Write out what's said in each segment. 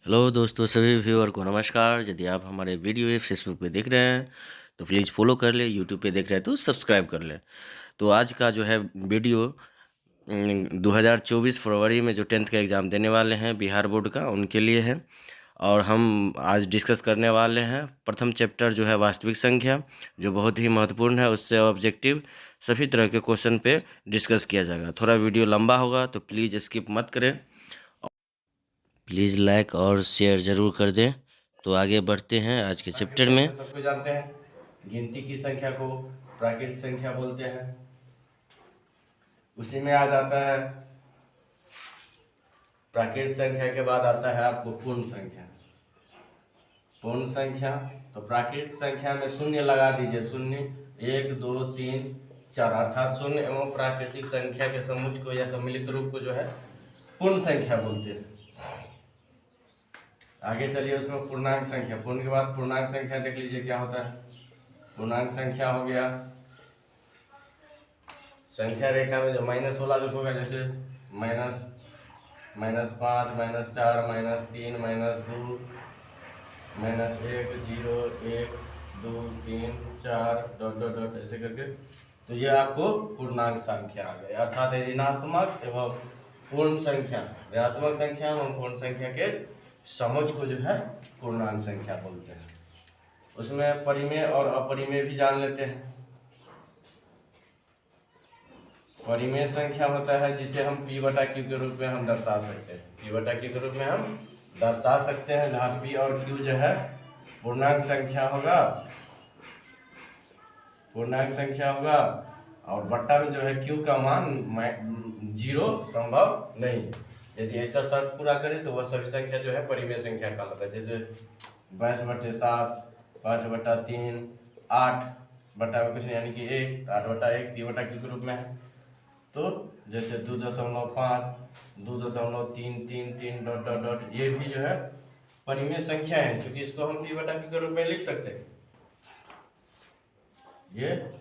Hello दोस्तों, सभी viewer को नमस्कार। यदि आप हमारे वीडियो ये फेसबुक पे देख रहे हैं तो प्लीज़ फॉलो कर ले, यूट्यूब पे देख रहे हैं तो सब्सक्राइब कर ले। तो आज का जो है वीडियो 2024 फरवरी में जो 10th का एग्ज़ाम देने वाले हैं बिहार बोर्ड का, उनके लिए है। और हम आज डिस्कस करने वाले हैं प्रथम चैप्टर जो है वास्तविक संख्या, जो बहुत ही महत्वपूर्ण है। उससे ऑब्जेक्टिव सभी तरह के क्वेश्चन पे डिस्कस किया जाएगा। थोड़ा वीडियो लंबा होगा तो प्लीज़ स्किप मत करें, प्लीज़ लाइक और शेयर ज़रूर कर दें। तो आगे बढ़ते हैं आज के चैप्टर में। सबको जानते हैं, गिनती की संख्या को प्राकृतिक संख्या बोलते हैं। उसी में आ जाता है प्राकृतिक संख्या के बाद आता है आपको पूर्ण संख्या। पूर्ण संख्या तो प्राकृतिक संख्या में शून्य लगा दीजिए, शून्य 1 2 3 4, अर्थात शून्य एवं प्राकृतिक संख्या के समुच्चय को या सम्मिलित रूप को जो है पूर्ण संख्या बोलते हैं। आगे चलिए, उसमें पूर्णांक संख्या, पूर्ण के बाद पूर्णांक संख्या देख लीजिए क्या होता है। पूर्णांक संख्या हो गया संख्या रेखा में जो माइनस वाला जो होगा, जैसे -5, -4, -3, -2, -1 0 1 2 3 4 डॉट डॉट डॉट ऐसे करके, तो ये आपको पूर्णांक संख्या आ गई। अर्थात ऋणात्मक एवं पूर्ण संख्या, ऋणात्मक संख्या एवं पूर्ण संख्या के समुच्चय को जो है पूर्णांक संख्या बोलते हैं। उसमें परिमेय और अपरिमेय भी जान लेते हैं। परिमेय संख्या होता है जिसे हम P/Q के रूप में हम दर्शा सकते हैं। P/Q के रूप में हम दर्शा सकते हैं, जहाँ P और Q जो है पूर्णांक संख्या होगा, पूर्णांक संख्या होगा, और बट्टा में जो है Q का मान 0 संभव नहीं। यदि ऐसा शर्त पूरा करें तो वह सभी संख्या जो है परिमेय संख्या कहलाता है। जैसे 22/7, 5/3, 8 बट्टा में कुछ नहीं यानी कि 1, 8/1 P/Q के रूप में है। तो जैसे 2.5, 2.333 डॉट डॉट डॉट, ये भी जो है परिमेय संख्या है, क्योंकि इसको हम P/Q के रूप में लिख सकते हैं। ये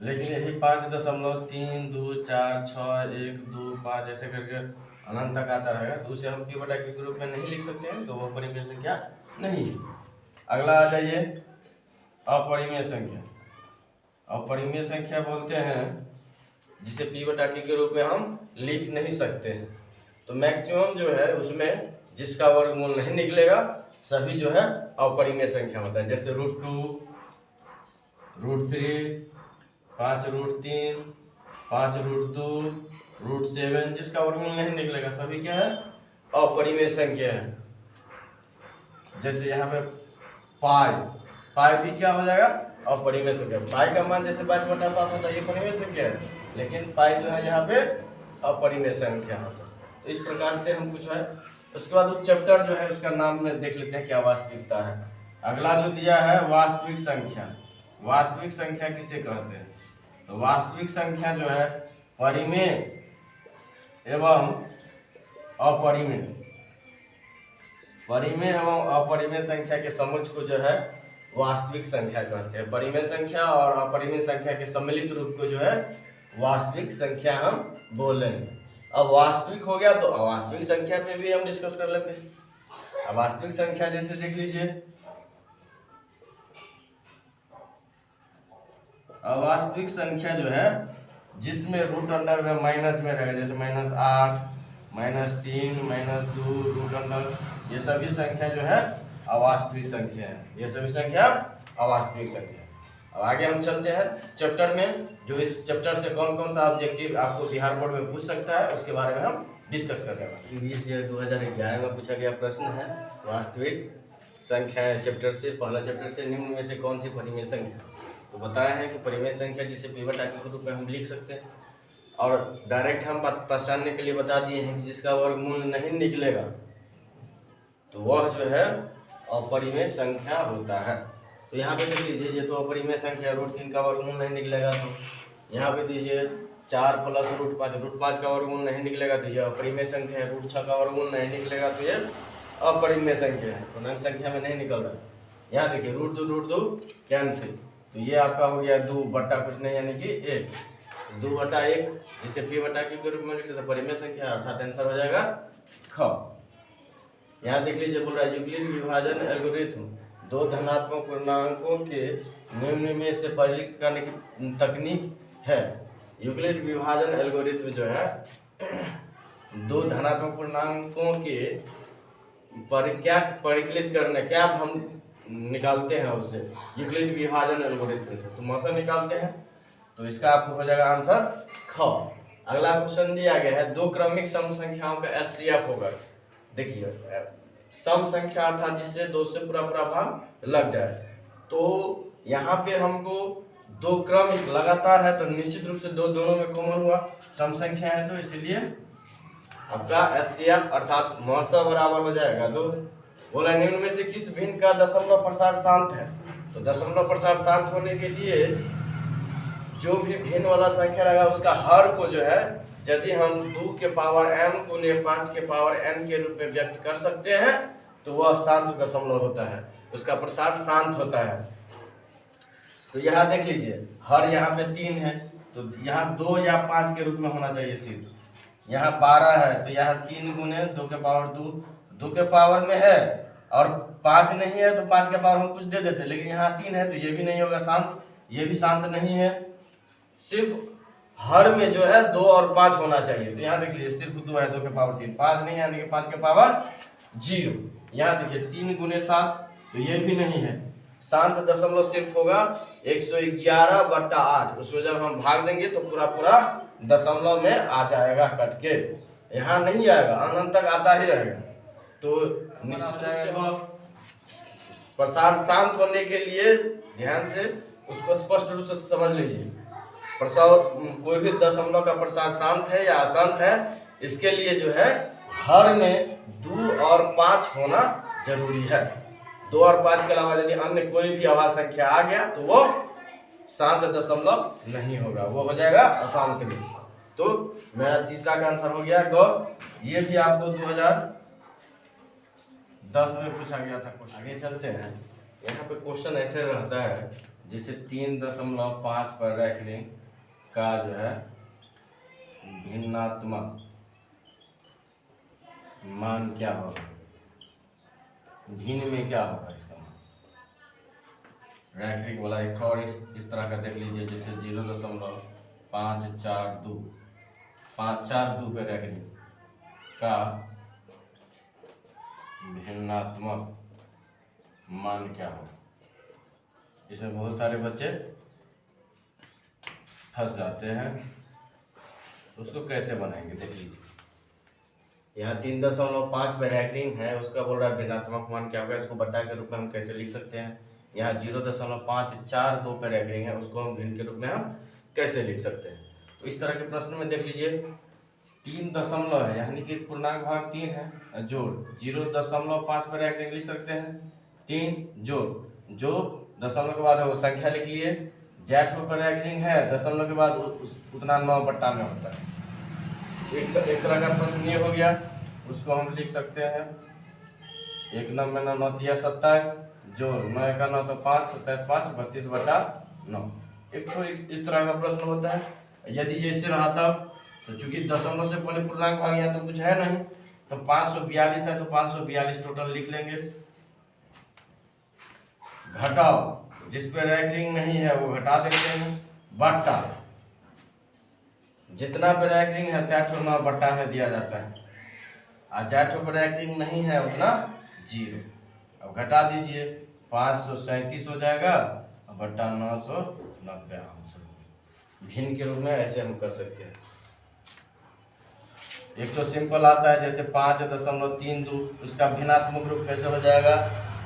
लेकिन यही 5.3246125 ऐसे करके अनंत तक आता रहेगा, तो उसे हम P/Q के रूप में नहीं लिख सकते हैं, तो वो परिमेय संख्या नहीं। अगला आ जाइए अपरिमेय संख्या। अपरिमेय संख्या बोलते हैं जिसे P/Q के रूप में हम लिख नहीं सकते हैं। तो मैक्सिमम जो है उसमें जिसका वर्गमूल नहीं निकलेगा सभी जो है अपरिमेय संख्या होता है। जैसे √2, √3, 5√3, 5√2, √7, जिसका वर्गमूल नहीं निकलेगा सभी क्या है अपरिमेय संख्या है। जैसे यहाँ पे पाई भी क्या हो जाएगा अपरिमेय संख्या। पाई का मान जैसे 22/7 होता है, ये परिमेय संख्या है, लेकिन पाई जो है यहाँ पे अपरिमेय संख्या होता है। तो इस प्रकार से हम कुछ है। उसके बाद उस चैप्टर जो है उसका नाम में देख लेते हैं क्या वास्तविकता है। अगला जो दिया है वास्तविक संख्या। वास्तविक संख्या किसे कहते हैं? तो वास्तविक संख्या जो है परिमेय एवं अपरिमेय, परिमेय एवं अपरिमेय संख्या के समुच्चय को जो है वास्तविक संख्या कहते हैं। परिमेय संख्या और अपरिमेय संख्या के सम्मिलित रूप को जो है वास्तविक संख्या हम बोलेंगे। अब वास्तविक हो गया तो अवास्तविक संख्या पे भी हम डिस्कस कर लेते हैं। अवास्तविक संख्या जैसे देख लीजिए, अवास्तविक संख्या जो है जिसमें रूट अंडर में माइनस में रहेगा, जैसे -8, -3, -2 रूट अंडर, ये सभी संख्या जो है अवास्तविक संख्या है। ये सभी संख्या अवास्तविक संख्या है। अब आगे हम चलते हैं चैप्टर में, जो इस चैप्टर से कौन कौन सा ऑब्जेक्टिव आपको बिहार बोर्ड में पूछ सकता है उसके बारे में हम डिस्कस करते हैं। प्रीवियस ईयर 2011 में पूछा गया प्रश्न है वास्तविक संख्या चैप्टर से, पहला चैप्टर से, निम्न में से कौन सी परिमेय संख्या। तो बताया है कि परिमेय संख्या जिसे P/Q के रूप में हम लिख सकते हैं, और डायरेक्ट हम पहचानने के लिए बता दिए हैं कि जिसका वर्गमूल नहीं निकलेगा तो वह जो है अपरिमेय संख्या होता है। तो यहाँ पे देख लीजिए, ये तो अपरिमेय संख्या, √3 का वर्गमूल नहीं निकलेगा, तो यहाँ पे दीजिए 4 + √5, √5 का वर्गमूल नहीं निकलेगा तो ये अपरिमेय संख्या है। √6 का वर्गमूल नहीं निकलेगा तो ये अपरिमेय संख्या है, पूर्णांक संख्या में नहीं निकल रहा है। यहाँ देखिए √2 कैंसिल, तो ये आपका हो गया 2 बट्टा कुछ नहीं यानी कि 1, 2/1 जिसे P/Q के रूप में लिख सकते परिमेय संख्या, अर्थात आंसर हो जाएगा ख। यहाँ देख लीजिए, बोल रहा है यूक्लिड विभाजन एल्गोरिथ्म दो धनात्मक पूर्णांकों के निम्न में से परिलिखित करने की तकनीक है। यूक्लिड विभाजन एल्गोरिथ्म जो है दो धनात्मक पूर्णांकों के क्या परिकलित करने, क्या हम निकालते हैं उससे, यूक्लिड विभाजन एल्गोरिथ्म से तो मौसा निकालते हैं। तो इसका आपको हो जाएगा आंसर ख। अगला क्वेश्चन दिया गया है दो क्रमिक सम संख्याओं का एचसीएफ होगा। देखिए सम संख्या अर्थात जिससे दो से पूरा पूरा भाग लग जाए, तो यहाँ पे हमको दो क्रमिक लगातार है तो निश्चित रूप से दोनों में कॉमन हुआ, सम संख्या है तो इसीलिए आपका एचसीएफ अर्थात मौसा बराबर हो जाएगा 2। बोला निम्न में से किस भिन्न का दशमलव प्रसार शांत है। तो दशमलव प्रसार शांत होने के लिए जो भी भिन्न वाला संख्या लगा उसका हर को जो है यदि हम 2 के पावर m गुने 5 के पावर n के रूप में व्यक्त कर सकते हैं तो वह शांत दशमलव होता है, उसका प्रसार शांत होता है। तो यहाँ देख लीजिए हर यहाँ पे 3 है तो यहाँ 2 या 5 के रूप में होना चाहिए सिर्फ। यहाँ 12 है तो यहाँ 3 गुने 2 के पावर 2 के पावर में है और 5 नहीं है तो 5 के पावर हम कुछ दे देते, लेकिन यहाँ 3 है तो ये भी नहीं होगा शांत, ये भी शांत नहीं है। सिर्फ हर में जो है 2 और 5 होना चाहिए। तो यहाँ देख लीजिए सिर्फ 2 है 2 के पावर 3, 5 नहीं यानी कि 5 के पावर 0। यहाँ देखिए 3 गुने 7 तो ये भी नहीं है। शांत दशमलव सिर्फ होगा 111/8, उसमें जब हम भाग देंगे तो पूरा पूरा दशमलव में आ जाएगा कट के, यहाँ नहीं आएगा, अनंत तक आता ही रहेगा। तो निश्चित हो जाएगा। प्रसार शांत होने के लिए ध्यान से उसको स्पष्ट रूप से समझ लीजिए। प्रसार कोई भी दशमलव का प्रसार शांत है या अशांत है, इसके लिए जो है हर में 2 और 5 होना जरूरी है। 2 और 5 के अलावा यदि अन्य कोई भी अभाज्य संख्या आ गया तो वो शांत दशमलव नहीं होगा, वो हो जाएगा अशांत में। तो मेरा तीसरा का आंसर हो गया ग। ये भी आपको 2010 में पूछा गया था क्वेश्चन। आगे चलते हैं। यहाँ पे क्वेश्चन ऐसे रहता है जैसे 3.5 पर रैखलिंग का जो है भिन्नात्मक मान क्या होगा, भिन्न में क्या होगा इसका मान। रैखलिंग वाला एक और इस तरह का देख लीजिए जैसे 0.542 पे रैखलिंग का भिन्नात्मक मान क्या होगा। इसमें बहुत सारे बच्चे फंस जाते हैं, उसको कैसे बनाएंगे देख लीजिए। यहाँ 3.5 पे रैखलिंग है, उसका बोल रहा है भिन्नात्मक मान क्या होगा, इसको बट्टा के रूप में हम कैसे लिख सकते हैं। यहाँ 0.542 पे रैखलिंग है, उसको हम भिन्न के रूप में हम कैसे लिख सकते हैं। तो इस तरह के प्रश्न में देख लीजिए 3 दशमलव है यानी कि पूर्णांक भाग 3 है, जोड़ 0.5 पे रैखलिंग लिख सकते हैं, 3 जोड़ जो दशमलव के बाद है वो संख्या लिख लिए। जैठो पर रैखलिंग है, दशमलव के बाद उतना 9 बट्टा में होता है। एक तरह का प्रश्न ये हो गया, उसको हम लिख सकते हैं 1 9 में 9 9 27 जोड़ 9 1 9 तो 5 27 5 32/9। एक तो इस तरह का प्रश्न होता है। यदि ये ऐसे रहा तब तो चूंकि दशमलव से पहले पूर्णांक भाग यहाँ तो कुछ है नहीं, तो 542 है तो 542 टोटल लिख लेंगे। घटाओ जिस पे रैखलिंग नहीं है वो घटा देते हैं, बट्टा जितना पे रैखलिंग है त्याठो 9 बट्टा में दिया जाता है, और जैठो पे रैखलिंग नहीं है उतना 0। अब घटा दीजिए 537 हो जाएगा और बट्टा 990 आंसर। भिन्न के रूप में ऐसे हम कर सकते हैं। एक तो सिंपल आता है जैसे 5.32, उसका भिन्नात्मक रूप कैसे हो जाएगा।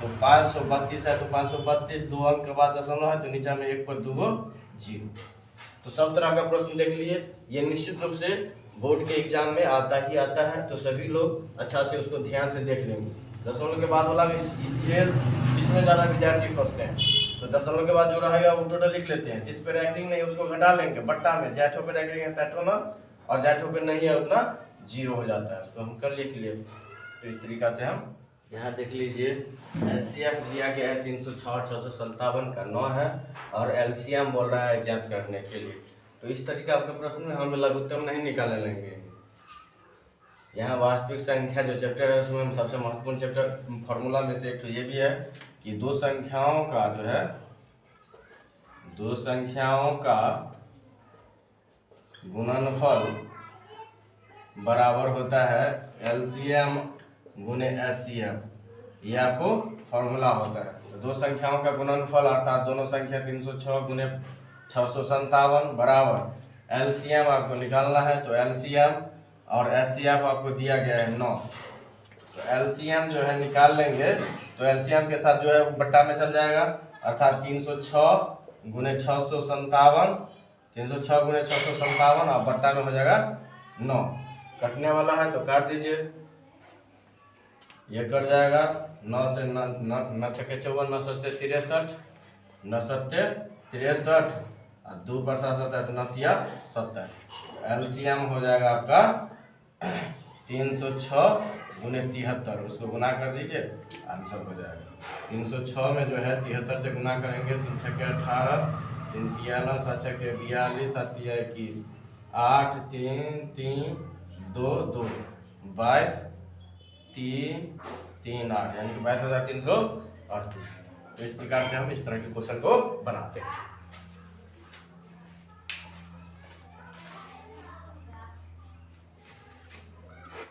तो 532 है तो 532, 2 अंक के बाद दशमलव है तो नीचे में 1 पर 2 0। तो सब तरह का प्रश्न देख लिए, ये निश्चित रूप से बोर्ड के एग्जाम में आता ही आता है, तो सभी लोग अच्छा से उसको ध्यान से देख लेंगे। दशमलव के बाद वाला इसमें ज़्यादा विद्यार्थी फंसते हैं, तो दशमलव के बाद जो रहेगा वो टोटल लिख लेते हैं। जिस पे रैखलिंग नहीं उसको घटा लेंगे बट्टा में, जैठो पे रैखलिंग है तैठो ना, और जैठो पे नहीं है उतना 0 हो जाता है, उसको हम कर लिख लिए। तो इस तरीका से हम यहाँ देख लीजिए एचसीएफ दिया गया है 366 657 का 9 है, और एलसीएम बोल रहा है ज्ञात करने के लिए। तो इस तरीके आपके प्रश्न में हम लघुत्तम नहीं निकाले लेंगे। यहाँ वास्तविक संख्या जो चैप्टर है उसमें सबसे महत्वपूर्ण चैप्टर फॉर्मूला में से एक तो ये भी है कि दो संख्याओं का जो है, दो संख्याओं का गुणनफल बराबर होता है एलसीएम गुने एचसीएफ। ये आपको फॉर्मूला होता है। तो दो संख्याओं का गुणनफल अर्थात दोनों संख्या 306 गुने 657 बराबर एलसीएम आपको निकालना है। तो एलसीएम और एचसीएफ आपको दिया गया है 9। तो एलसीएम जो है निकाल लेंगे तो एलसीएम के साथ जो है बट्टा में चल जाएगा, अर्थात 306 गुने 657, 306 गुने 657 और बट्टा में हो जाएगा 9। कटने वाला है तो काट दीजिए, ये कट जाएगा 9 से 9 छक्के 54, 9 सत्ते 63, 9 सत्ते 63 और 2 पर 7 27, 9 तिया 70। एलसीएम हो जाएगा आपका 306 गुने 73, उसको गुना कर दीजिए, आंसर हो जाएगा। 306 में जो है 73 से गुना करेंगे, 3 छक्के 18, 3 तिया 9, 7 छक्के 42, 7 तिया 21, 8 3 3 2 2 22 3 3 8 यानी कि 22,338। तो इस प्रकार से हम इस तरह के क्वेश्चन को बनाते हैं।